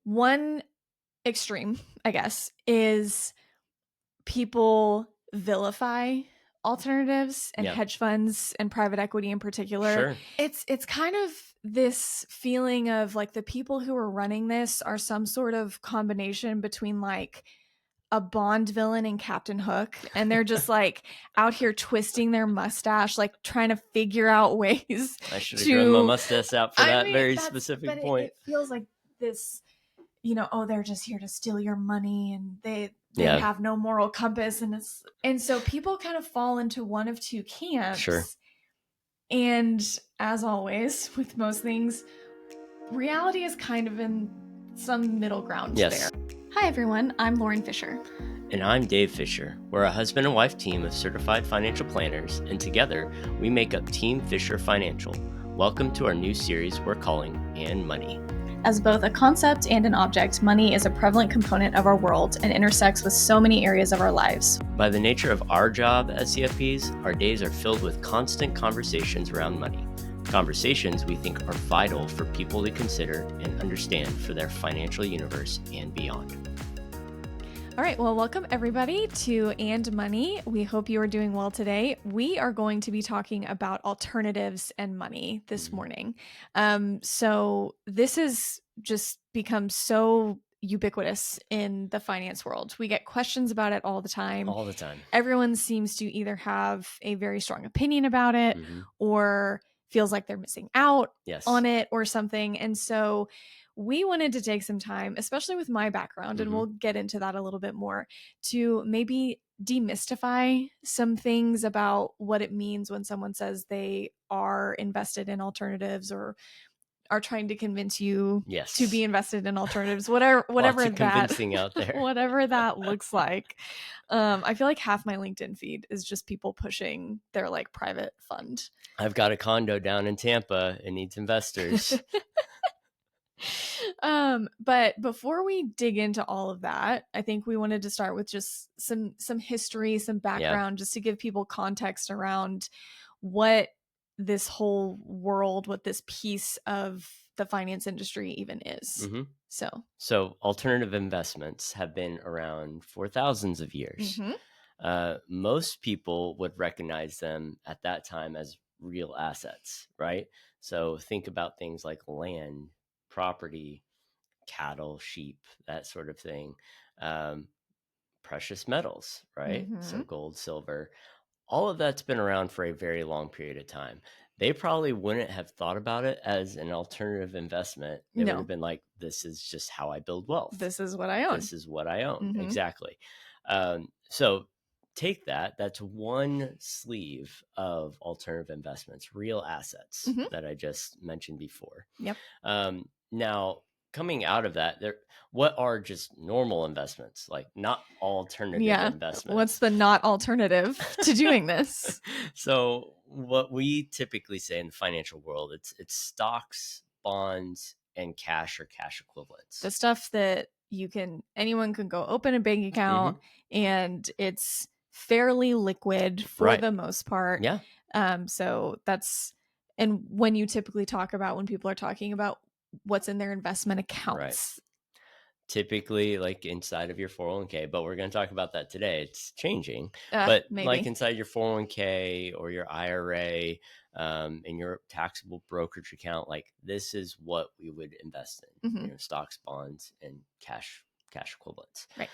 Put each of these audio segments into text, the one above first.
One extreme, I guess, is people vilify alternatives and hedge funds and private equity in particular. It's kind of this feeling of like the people who are running this are some sort of combination between like a Bond villain and Captain Hook, and they're just like out here twisting their mustache, like trying to figure out ways. I should have grown my mustache out for very specific point. It feels like this, they're just here to steal your money, and they have no moral compass, and so people kind of fall into one of two camps. Sure. And as always with most things, reality is kind of in some middle ground there. Hi everyone, I'm Lauren Fisher. And I'm Dave Fisher. We're a husband and wife team of certified financial planners, and together we make up Team Fisher Financial. Welcome to our new series we're calling And Money. As both a concept and an object, money is a prevalent component of our world and intersects with so many areas of our lives. By the nature of our job as CFPs, our days are filled with constant conversations around money. Conversations we think are vital for people to consider and understand for their financial universe and beyond. All right, well, welcome everybody to And Money. We hope you are doing well today. We are going to be talking about alternatives and money this morning. So this has just become so ubiquitous in the finance world. We get questions about it all the time. All the time. Everyone seems to either have a very strong opinion about it or feels like they're missing out on it or something. And so we wanted to take some time, especially with my background, and we'll get into that a little bit more, to maybe demystify some things about what it means when someone says they are invested in alternatives or are trying to convince you to be invested in alternatives, whatever convincing out there. Whatever that looks like. I feel like half my LinkedIn feed is just people pushing their like private fund. I've got a condo down in Tampa. It needs investors. But before we dig into all of that, I think we wanted to start with just some history, some background, just to give people context around what this whole world, what this piece of the finance industry even is. So alternative investments have been around for thousands of years. Most people would recognize them at that time as real assets, right? So think about things like land, property, cattle, sheep, that sort of thing. Precious metals, right? So gold, silver, all of that's been around for a very long period of time. They probably wouldn't have thought about it as an alternative investment. They would have been like, this is just how I build wealth. This is what I own. This is what I own. Exactly. So take that. That's one sleeve of alternative investments, real assets that I just mentioned before. Now, coming out of that, what are just normal investments? Like not alternative investments. What's the not alternative to doing this? So what we typically say in the financial world, it's stocks, bonds, and cash or cash equivalents. The stuff that anyone can go open a bank account and it's fairly liquid for the most part. So and when you typically when people are talking about what's in their investment accounts. Typically like inside of your 401k, but we're going to talk about that today. It's changing, but maybe. Like inside your 401k or your IRA, in your taxable brokerage account, like this is what we would invest in, stocks, bonds, and cash equivalents. Right.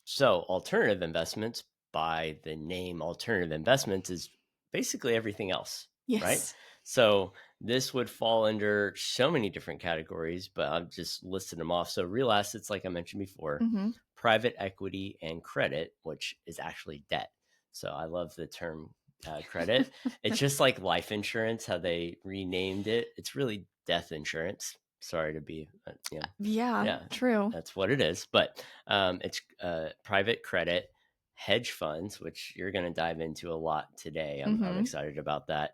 So alternative investments, by the name alternative investments, is basically everything else. Yes. Right. So this would fall under so many different categories, but I've just listed them off. So real assets, like I mentioned before, private equity and credit, which is actually debt. So I love the term credit. It's just like life insurance, how they renamed it. It's really death insurance. Sorry to be, true. That's what it is. But it's private credit, hedge funds, which you're going to dive into a lot today. I'm excited about that.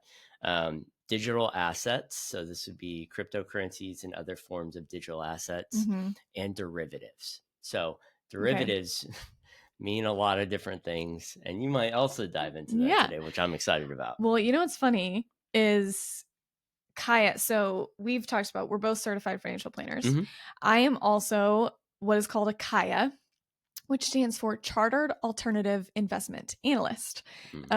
Digital assets. So this would be cryptocurrencies and other forms of digital assets, and derivatives. So derivatives mean a lot of different things. And you might also dive into that today, which I'm excited about. Well, what's funny is Kaya, so we've talked about, we're both certified financial planners. I am also what is called a Kaya, which stands for Chartered Alternative Investment Analyst,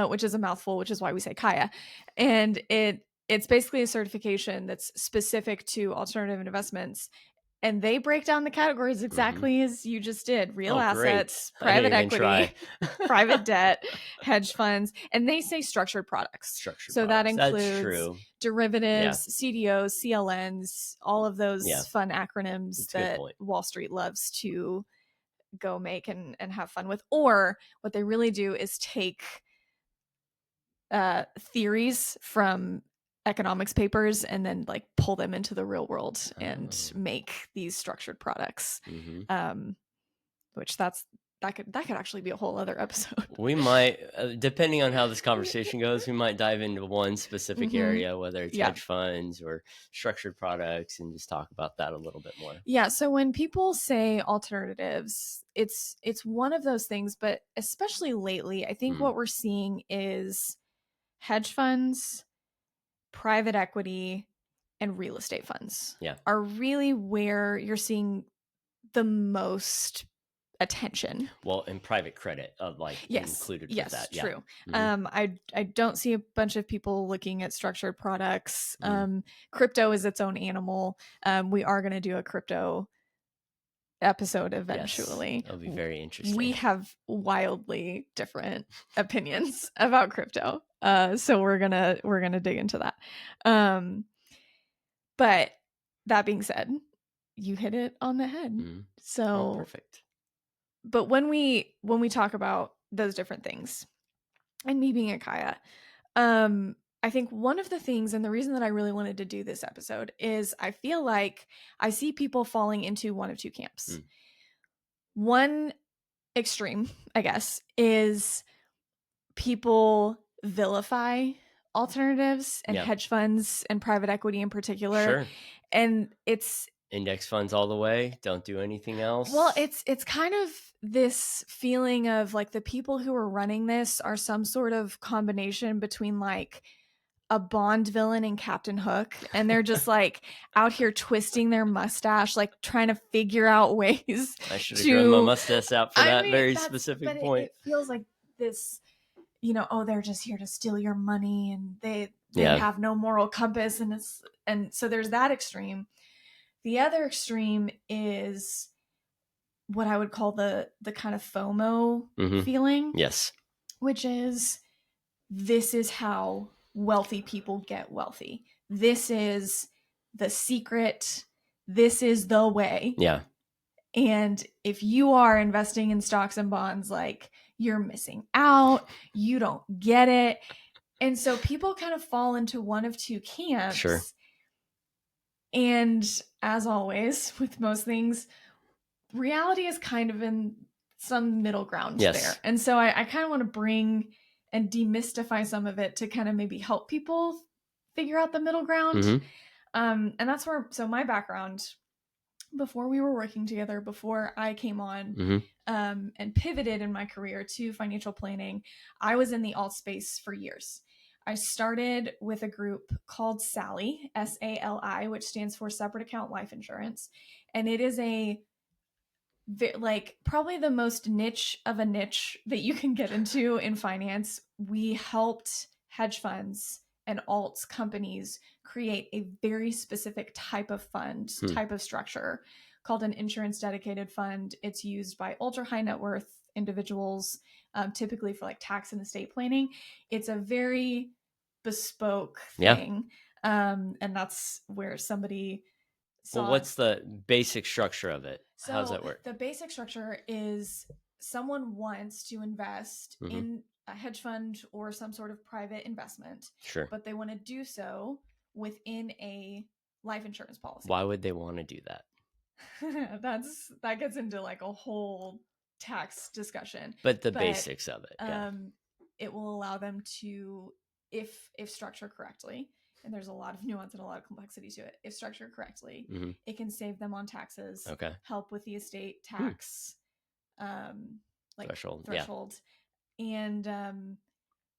which is a mouthful, which is why we say Kaya. And it's basically a certification that's specific to alternative investments. And they break down the categories exactly as you just did: real assets, private equity, private debt, hedge funds, and they say structured products. That includes derivatives, CDOs, CLNs, all of those fun acronyms that Wall Street loves to go make and have fun with. Or what they really do is take theories from economics papers and then like pull them into the real world and make these structured products. Which that could actually be a whole other episode. We might, depending on how this conversation goes, we might dive into one specific area, whether it's hedge funds or structured products, and just talk about that a little bit more. Yeah. So when people say alternatives, it's one of those things, but especially lately, I think what we're seeing is hedge funds, private equity, and real estate funds are really where you're seeing the most attention. Well, and private credit, included with that. Yes, true. I don't see a bunch of people looking at structured products. Crypto is its own animal. We are going to do a crypto episode eventually. That'll be very interesting. We have wildly different opinions about crypto. So we're gonna dig into that. But that being said, you hit it on the head. So perfect. But when we talk about those different things, and me being a Kaya, I think one of the things, and the reason that I really wanted to do this episode, is I feel like I see people falling into one of two camps. One extreme, I guess, is people vilify alternatives and hedge funds and private equity in particular. And it's index funds all the way, don't do anything else. Well, it's kind of this feeling of like the people who are running this are some sort of combination between like a Bond villain and Captain Hook, and they're just like out here twisting their mustache, like trying to figure out ways. I should have grown my mustache out for that very specific point. It feels like this, they're just here to steal your money, and they have no moral compass, and so there's that extreme. The other extreme is what I would call the kind of FOMO feeling. Yes. Which is, this is how wealthy people get wealthy. This is the secret. This is the way. Yeah. And if you are investing in stocks and bonds, like, you're missing out. You don't get it. And so people kind of fall into one of two camps. Sure. And as always, with most things, reality is kind of in some middle ground there. And so I kind of want to bring and demystify some of it to kind of maybe help people figure out the middle ground. And that's where, so my background, before we were working together, before I came on and pivoted in my career to financial planning, I was in the alt space for years. I started with a group called SALI, SALI, which stands for Separate Account Life Insurance. And it is probably the most niche of a niche that you can get into in finance. We helped hedge funds and alts companies create a very specific type of fund, type of structure called an insurance dedicated fund. It's used by ultra high net worth individuals, typically for like tax and estate planning. It's a very bespoke thing. And that's where somebody saw. Well, what's the basic structure of it? So how does that work? The basic structure is someone wants to invest in a hedge fund or some sort of private investment. Sure. But they want to do so within a life insurance policy. Why would they want to do that? That gets into like a whole tax discussion. But the basics of it. It will allow them to, if structured correctly, and there's a lot of nuance and a lot of complexity to it. If structured correctly, it can save them on taxes, help with the estate tax threshold, and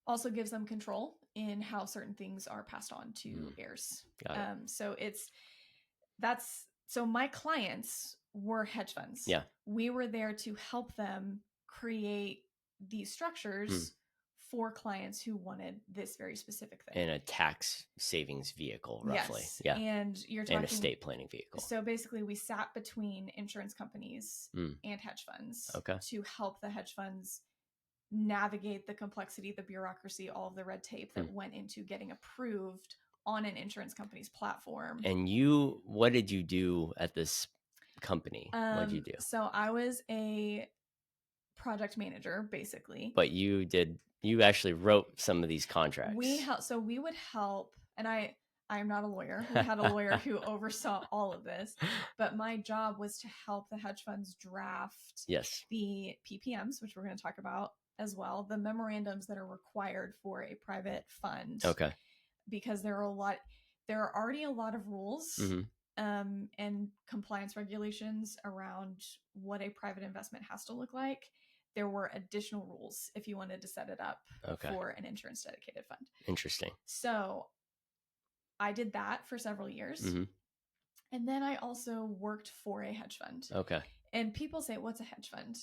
also gives them control in how certain things are passed on to heirs. Got it. So my clients were hedge funds. Yeah. We were there to help them create these structures for clients who wanted this very specific thing. And a tax savings vehicle, roughly. Yes. Yeah. And you're talking... And estate planning vehicle. So basically we sat between insurance companies and hedge funds to help the hedge funds navigate the complexity, the bureaucracy, all of the red tape that went into getting approved on an insurance company's platform. And what did you do at this company? What did you do? So I was a project manager, basically. But you actually wrote some of these contracts. We would help, and I'm not a lawyer. We had a lawyer who oversaw all of this, but my job was to help the hedge funds draft the PPMs, which we're going to talk about as well, the memorandums that are required for a private fund. Okay. Because there are already a lot of rules and compliance regulations around what a private investment has to look like. There were additional rules if you wanted to set it up for an insurance dedicated fund. Interesting. So I did that for several years. And then I also worked for a hedge fund. Okay. And people say, what's a hedge fund?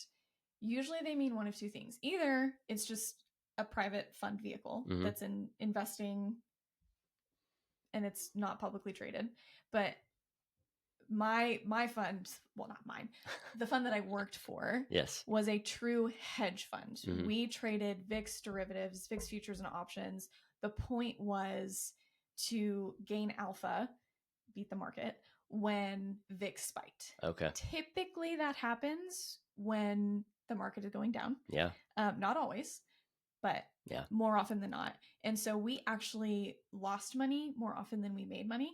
Usually they mean one of two things. Either it's just a private fund vehicle that's investing and it's not publicly traded. But my fund, well, not mine, the fund that I worked for was a true hedge fund. We traded VIX derivatives, VIX futures and options. The point was to gain alpha, beat the market, when VIX spiked. Okay. Typically that happens when the market is going down. Yeah. Not always, but more often than not. And so we actually lost money more often than we made money,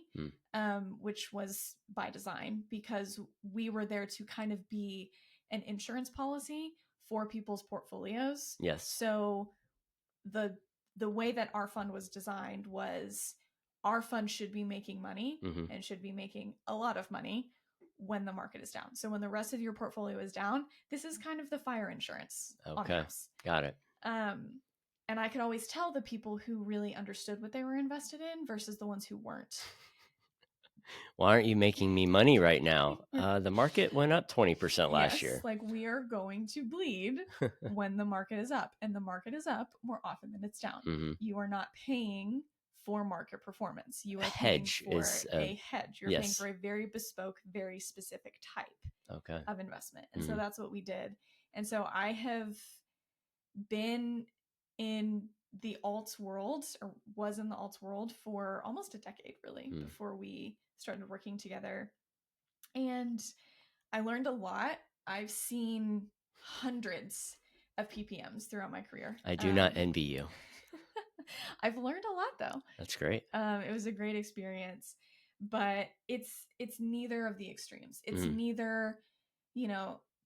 which was by design, because we were there to kind of be an insurance policy for people's portfolios. Yes. So the way that our fund was designed was our fund should be making money and should be making a lot of money when the market is down. So when the rest of your portfolio is down, this is kind of the fire insurance on the house. Got it. And I could always tell the people who really understood what they were invested in versus the ones who weren't. Why aren't you making me money right now? The market went up 20% last year. Like we are going to bleed when the market is up, and the market is up more often than it's down. You are not paying for market performance. You are paying for a hedge. You're paying for a very bespoke, very specific type of investment. And so that's what we did. And so I have been in the alts world, or was in the alts world, for almost a decade, really, before we started working together. And I learned a lot. I've seen hundreds of PPMs throughout my career. I do not envy you. I've learned a lot, though. That's great. It was a great experience, but it's neither of the extremes. It's neither,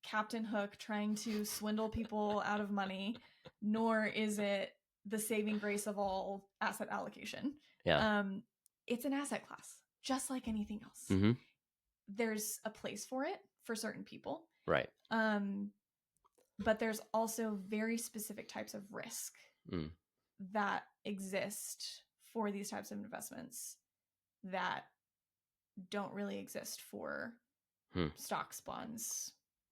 Captain Hook trying to swindle people out of money, nor is it the saving grace of all asset allocation. Yeah. It's an asset class, just like anything else. There's a place for it for certain people. Right. But there's also very specific types of risk that exist for these types of investments that don't really exist for stocks, bonds,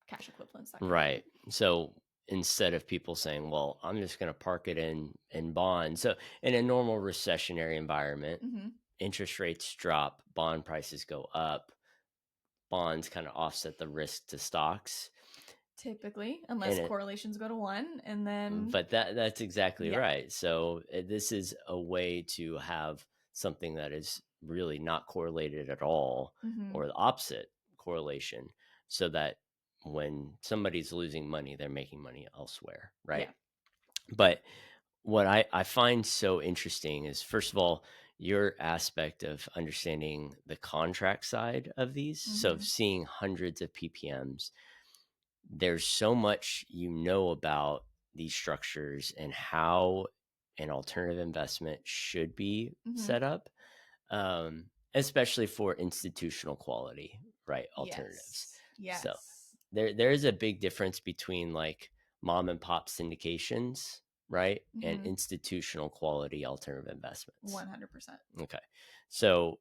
cash equivalents. That right. So instead of people saying, well, I'm just going to park it in bonds. So in a normal recessionary environment, interest rates drop, bond prices go up, bonds kind of offset the risk to stocks. Typically, unless correlations go to 1, and then... But that's exactly right. So this is a way to have something that is really not correlated at all, or the opposite correlation, so that when somebody's losing money, they're making money elsewhere, right? Yeah. But what I find so interesting is, first of all, your aspect of understanding the contract side of these. So seeing hundreds of PPMs, there's so much about these structures and how an alternative investment should be set up, especially for institutional quality, right? Alternatives. Yes. So there is a big difference between like mom and pop syndications, right? And institutional quality alternative investments. 100%. Okay. So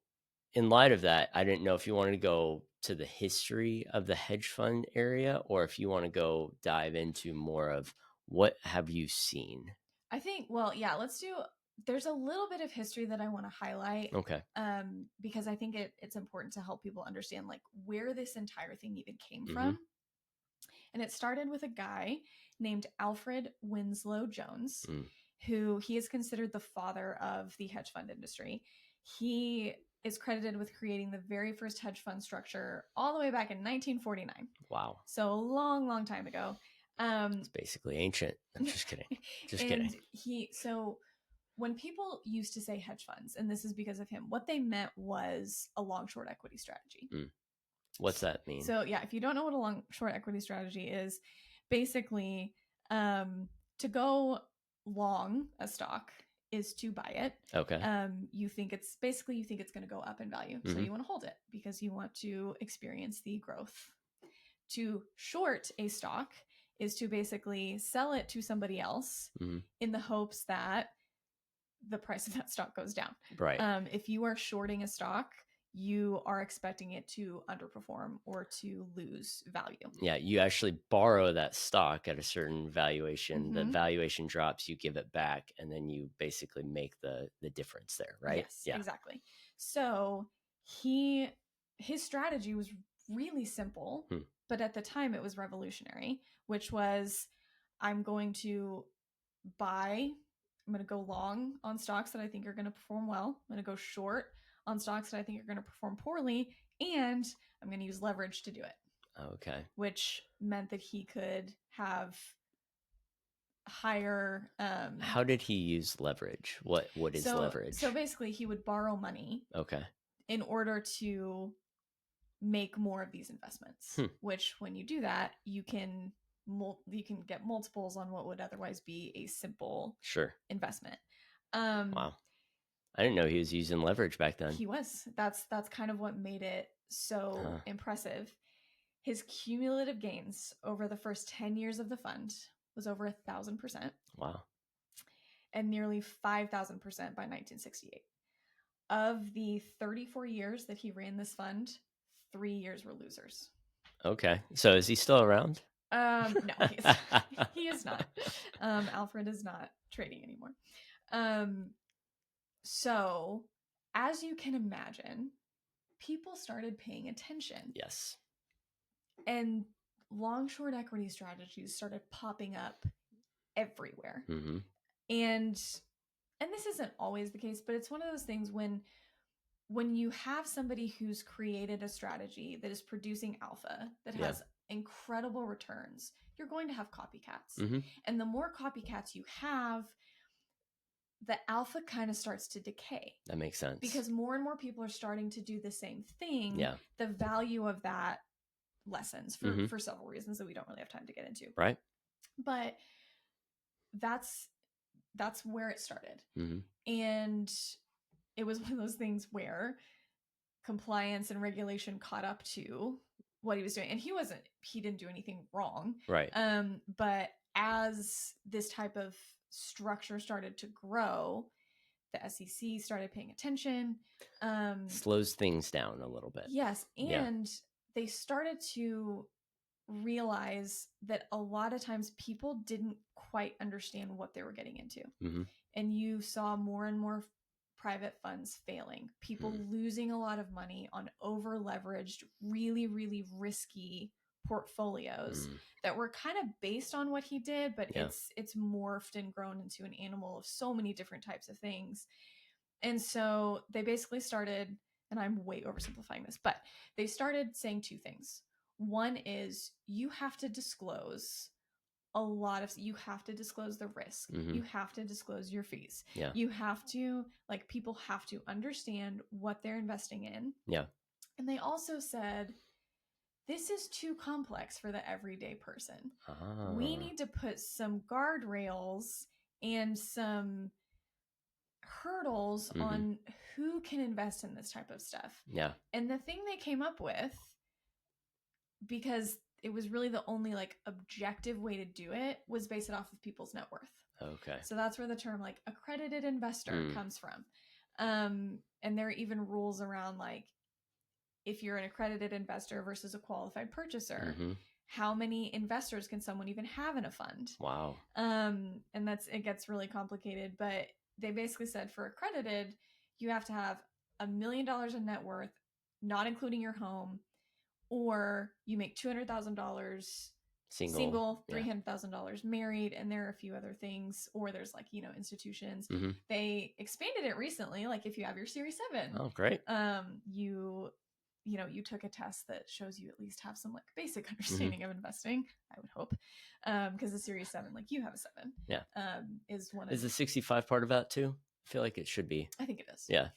in light of that, I didn't know if you wanted to go to the history of the hedge fund area or if you want to go dive into more of what have you seen? I think, well, yeah, there's a little bit of history that I want to highlight. Okay. Because I think it's important to help people understand like where this entire thing even came from. And it started with a guy named Alfred Winslow Jones, who he is considered the father of the hedge fund industry. He is credited with creating the very first hedge fund structure all the way back in 1949. Wow. So a long, long time ago. It's basically ancient. I'm just kidding. Just kidding. So when people used to say hedge funds, and this is because of him, what they meant was a long short equity strategy. What's that mean? So yeah, if you don't know what a long short equity strategy is, basically to go long a stock is to buy it. Okay. You think it's going to go up in value. So you want to hold it because you want to experience the growth. To short a stock is to basically sell it to somebody else in the hopes that the price of that stock goes down. Right. If you are shorting a stock, you are expecting it to underperform or to lose value. Yeah, you actually borrow that stock at a certain valuation. The valuation drops, you give it back, and then you basically make the difference there, right? Yes, yeah. Exactly. So his strategy was really simple, but at the time it was revolutionary, which was I'm going to go long on stocks that I think are going to perform well. I'm going to go short on stocks that I think are going to perform poorly, and I'm going to use leverage to do it. Okay. Which meant that he could have higher. How did he use leverage? What is leverage? So basically, he would borrow money. Okay. In order to make more of these investments, which when you do that, you can get multiples on what would otherwise be a simple investment. Wow. I didn't know he was using leverage back then. He was. That's kind of what made it so impressive. His cumulative gains over the first 10 years of the fund was over 1,000%. Wow. And nearly 5,000% by 1968. Of the 34 years that he ran this fund, 3 years were losers. Okay. So is he still around? No, he is not. Alfred is not trading anymore. So, as you can imagine, people started paying attention. Yes. And long short equity strategies started popping up everywhere. And this isn't always the case, but it's one of those things when you have somebody who's created a strategy that is producing alpha that has incredible returns, you're going to have copycats. And the more copycats you have, the alpha kind of starts to decay. That makes sense. Because more and more people are starting to do the same thing. Yeah. The value of that lessens for several reasons that we don't really have time to get into. Right. But that's where it started. And it was one of those things where compliance and regulation caught up to what he was doing. And he didn't do anything wrong. Right. But as this type of structure started to grow, the SEC started paying attention. Slows things down a little bit. Yes. And they started to realize that a lot of times people didn't quite understand what they were getting into. And you saw more and more private funds failing, people losing a lot of money on over leveraged, really, really risky portfolios that were kind of based on what he did, but it's morphed and grown into an animal of so many different types of things. And so they basically started, and I'm way oversimplifying this, but they started saying two things. One is you have to disclose you have to disclose the risk. You have to disclose your fees. You have to, people have to understand what they're investing in. And they also said, this is too complex for the everyday person. We need to put some guardrails and some hurdles on who can invest in this type of stuff. And the thing they came up with, because it was really the only objective way to do it, was base it off of people's net worth. Okay. So that's where the term like accredited investor comes from. And there are even rules around like if you're an accredited investor versus a qualified purchaser, how many investors can someone even have in a fund? Wow. And it gets really complicated, but they basically said for accredited, you have to have $1 million in net worth, not including your home, or you make $200,000 single, $300,000 married, and there are a few other things, or there's like, institutions. They expanded it recently. Like if you have your Series 7, oh, great. You took a test that shows you at least have some like basic understanding of investing, I would hope. Because the Series 7, like you have a 7. Yeah. Is one of Is the 65 part of that too? I feel like it should be. I think it is. Yeah.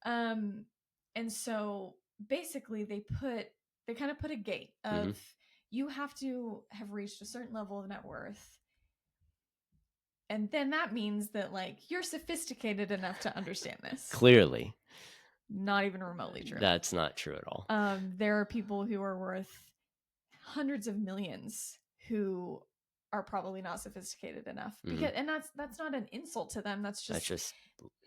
And so basically they kind of put a gate of you have to have reached a certain level of net worth. And then that means that like you're sophisticated enough to understand this. Clearly. Not even remotely true. That's not true at all. There are people who are worth hundreds of millions who are probably not sophisticated enough. And that's not an insult to them. That's just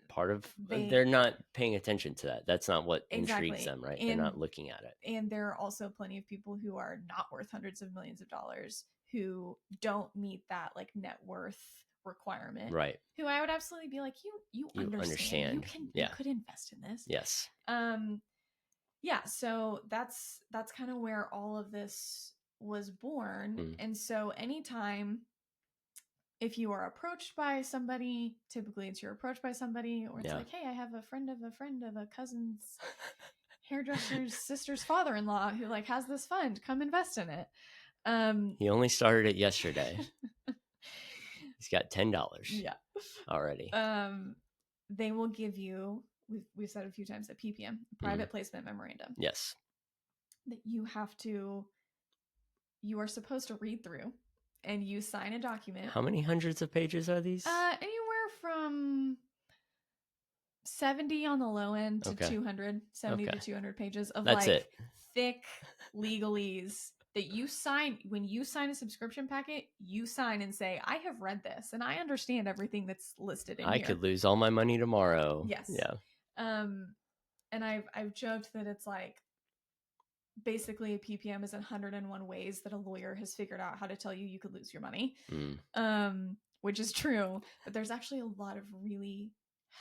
part of they're not paying attention to that. That's not what intrigues them, right? They're not looking at it. And there are also plenty of people who are not worth hundreds of millions of dollars who don't meet that like net worth requirement, right? Who I would absolutely be like, you understand. You could invest in this. Yes. Yeah, so that's kind of where all of this was born. And so anytime if you are approached by somebody, typically it's you're approached by somebody, or it's like, hey, I have a friend of a cousin's hairdresser's sister's father-in-law who like has this fund, come invest in it. He only started it yesterday. He's got $10 already. They will give you, we've said a few times, a PPM, private placement memorandum. Yes. That you are supposed to read through, and you sign a document. How many hundreds of pages are these? Anywhere from 70 on the low end to 200, 70 to 200 pages of thick legalese that you sign. When you sign a subscription packet, you sign and say, I have read this and I understand everything that's listed in here. I could lose all my money tomorrow. Yes. Yeah. And I've joked that it's like basically a PPM is 101 ways that a lawyer has figured out how to tell you could lose your money. Which is true, but there's actually a lot of really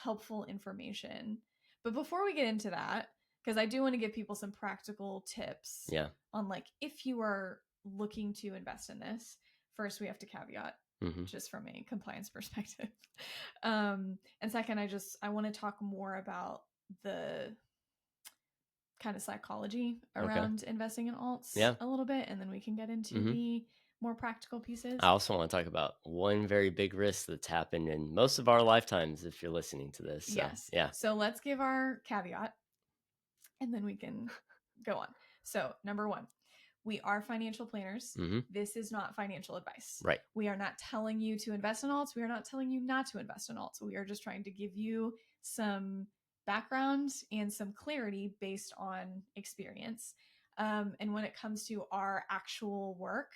helpful information. But before we get into that, because I do want to give people some practical tips on like if you are looking to invest in this, first we have to caveat just from a compliance perspective. And second, I want to talk more about the kind of psychology around investing in alts a little bit, and then we can get into the more practical pieces. I also want to talk about one very big risk that's happened in most of our lifetimes if you're listening to this. So, yes. Yeah. So let's give our caveat and then we can go on. So number one, we are financial planners. This is not financial advice. Right. We are not telling you to invest in alts. We are not telling you not to invest in alts. We are just trying to give you some background and some clarity based on experience. And when it comes to our actual work,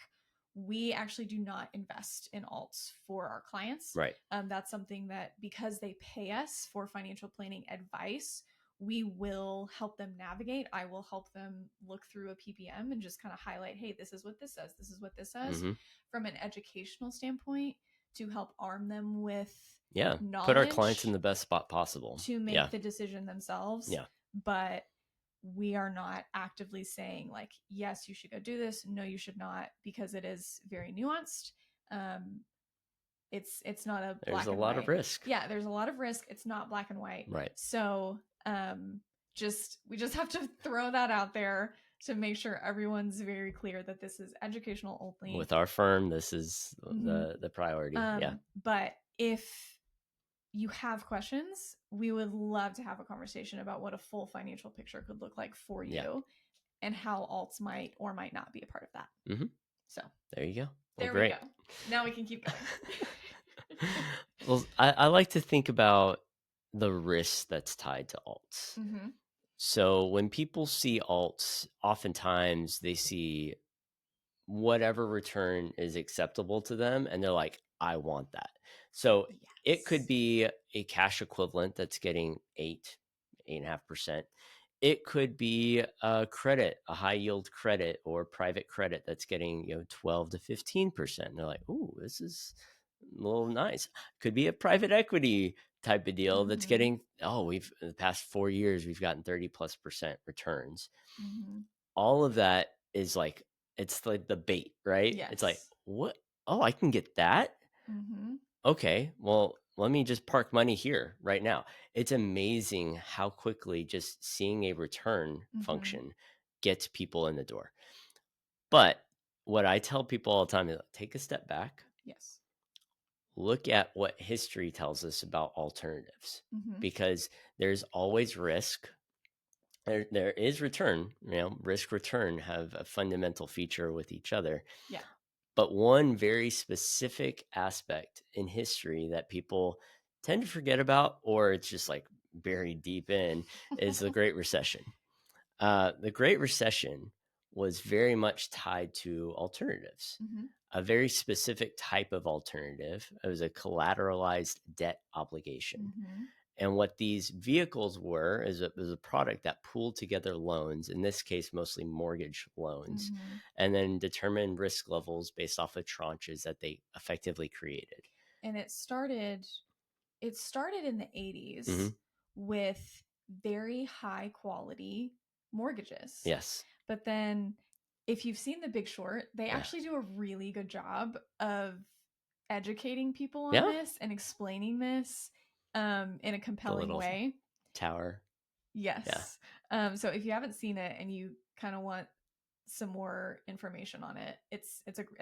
we actually do not invest in alts for our clients. Right. That's something that because they pay us for financial planning advice, we will help them navigate. I will help them look through a PPM and just kind of highlight, hey, this is what this says. This is what this says from an educational standpoint to help arm them with knowledge. Put our clients in the best spot possible to make the decision themselves. Yeah. But we are not actively saying like, yes, you should go do this. No, you should not, because it is very nuanced. It's not a black and white. There's a lot of risk. Yeah, there's a lot of risk. It's not black and white. Right. So we just have to throw that out there to make sure everyone's very clear that this is educational only. With our firm, this is the priority. But if you have questions, we would love to have a conversation about what a full financial picture could look like for you and how alts might or might not be a part of that. So there you go. There we go. Now we can keep going. Well, I like to think about the risk that's tied to alts. So when people see alts, oftentimes they see whatever return is acceptable to them, and they're like, I want that. So it could Yes. be a cash equivalent that's getting 8.5%. It could be a credit, a high yield credit or private credit that's getting, 12 to 15%. And they're like, ooh, this is a little nice. Could be a private equity type of deal that's getting, we've in the past 4 years, we've gotten 30+% returns. All of that is like, it's like the bait, right? It's like, Yes. what? Oh, I can get that? Okay, well, let me just park money here right now. It's amazing how quickly just seeing a return function gets people in the door. But what I tell people all the time is take a step back. Yes. Look at what history tells us about alternatives because there's always risk. There is return, risk return have a fundamental feature with each other. Yeah. But one very specific aspect in history that people tend to forget about, or it's just like buried deep in, is the Great Recession. The Great Recession was very much tied to alternatives, a very specific type of alternative. It was a collateralized debt obligation. And what these vehicles were is it was a product that pooled together loans, in this case, mostly mortgage loans, and then determined risk levels based off of tranches that they effectively created. And it started in the 80s with very high quality mortgages. Yes. But then if you've seen The Big Short, they actually do a really good job of educating people on this and explaining this in a compelling way. Tower. Yes. Yeah. So if you haven't seen it and you kind of want some more information on it, it's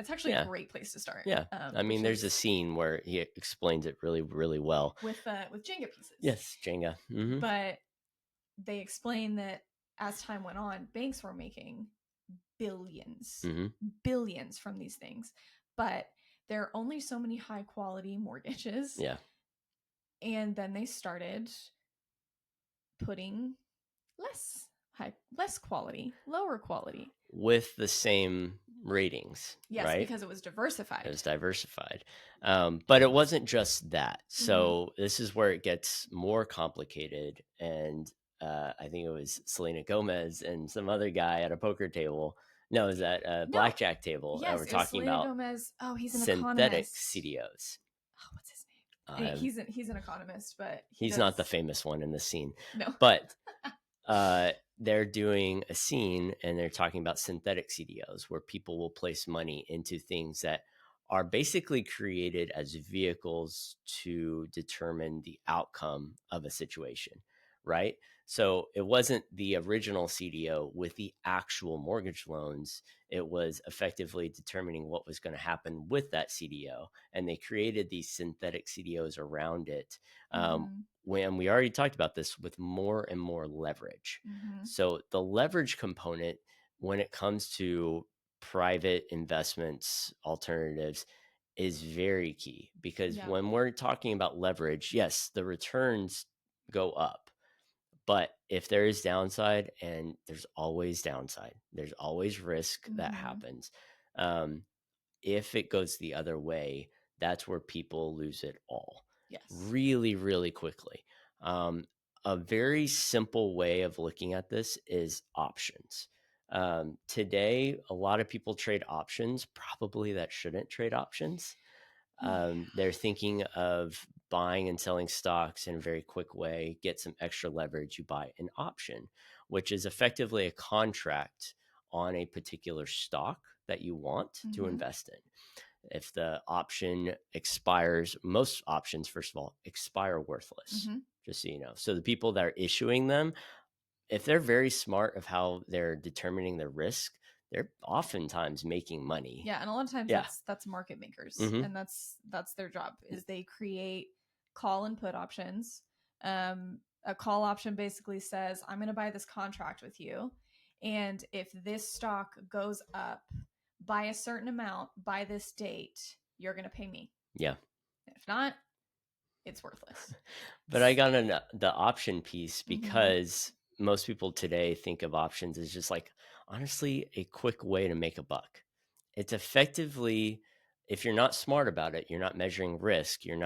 actually a great place to start. Yeah. I mean, there's a scene where he explains it really, really well. With Jenga pieces. Yes, Jenga. But they explain that as time went on, banks were making billions from these things. But there are only so many high quality mortgages. Yeah. And then they started putting less quality, lower quality. With the same ratings. Yes, right? Because it was diversified. It was diversified. But it wasn't just that. So this is where it gets more complicated. And I think it was Selena Gomez and some other guy at a poker table. No, it was at a blackjack table. Yes, we're talking Selena about Gomez. Oh, he's an synthetic economist. CDOs. Oh, what's his name? He's an economist, but he's not the famous one in the scene. No. But they're doing a scene and they're talking about synthetic CDOs where people will place money into things that are basically created as vehicles to determine the outcome of a situation, right? So it wasn't the original CDO with the actual mortgage loans. It was effectively determining what was going to happen with that CDO. And they created these synthetic CDOs around it. When we already talked about this with more and more leverage. So the leverage component, when it comes to private investments, alternatives, is very key because when we're talking about leverage, yes, the returns go up. But if there is downside, and there's always downside, there's always risk that happens. If it goes the other way, that's where people lose it all. Yes. Really, really quickly. A very simple way of looking at this is options. Today, a lot of people trade options, probably that shouldn't trade options. They're thinking of buying and selling stocks in a very quick way, get some extra leverage. You buy an option, which is effectively a contract on a particular stock that you want to invest in. If the option expires, most options, first of all, expire worthless, just so you know. So the people that are issuing them, if they're very smart of how they're determining the risk, they're oftentimes making money. Yeah, and a lot of times that's market makers, and that's their job is they create call and put options. A call option basically says, I'm going to buy this contract with you, and if this stock goes up by a certain amount by this date, you're going to pay me. Yeah. If not, it's worthless. But I got the option piece because most people today think of options as just like, honestly, a quick way to make a buck. It's effectively, if you're not smart about it, you're not measuring risk, you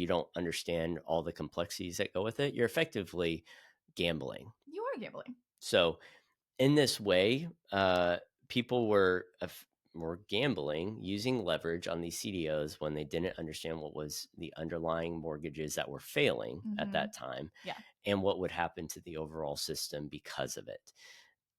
don't understand all the complexities that go with it, you're effectively gambling. You are gambling. So in this way, people were gambling using leverage on these CDOs when they didn't understand what was the underlying mortgages that were failing at that time, and what would happen to the overall system because of it.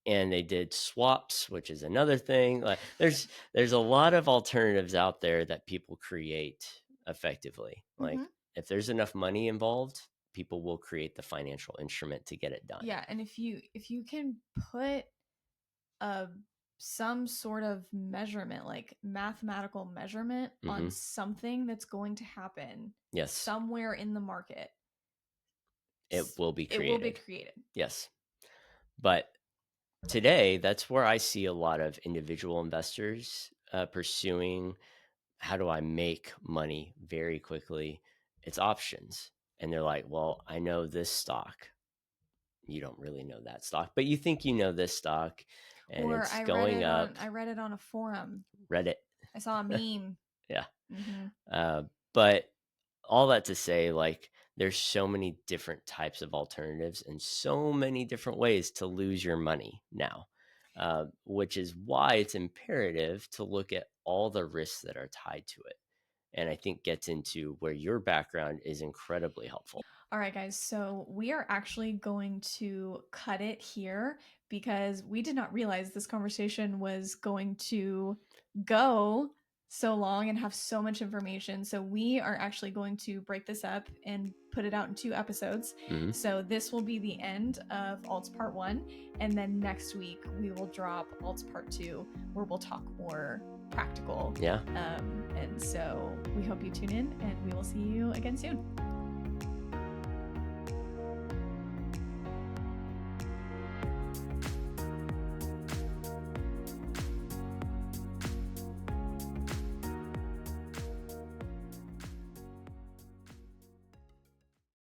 And they did swaps, which is another thing. Like there's a lot of alternatives out there that people create effectively. Like if there's enough money involved, people will create the financial instrument to get it done. Yeah, and if you can put some sort of measurement, like mathematical measurement on something that's going to happen somewhere in the market, it will be created. It will be created. Yes. But today, that's where I see a lot of individual investors pursuing, how do I make money very quickly? It's options. And they're like, well, I know this stock. You don't really know that stock, but you think you know this stock, and or it's going up. I read it on a forum. Reddit. I saw a meme. Yeah. But all that to say, like, there's so many different types of alternatives and so many different ways to lose your money now, which is why it's imperative to look at all the risks that are tied to it. And I think gets into where your background is incredibly helpful. All right, guys. So we are actually going to cut it here because we did not realize this conversation was going to go so long and have so much information. So we are actually going to break this up and put it out in 2 episodes. So this will be the end of Alts Part 1. And then next week we will drop Alts Part 2, where we'll talk more practical. Yeah. And so we hope you tune in, and we will see you again soon.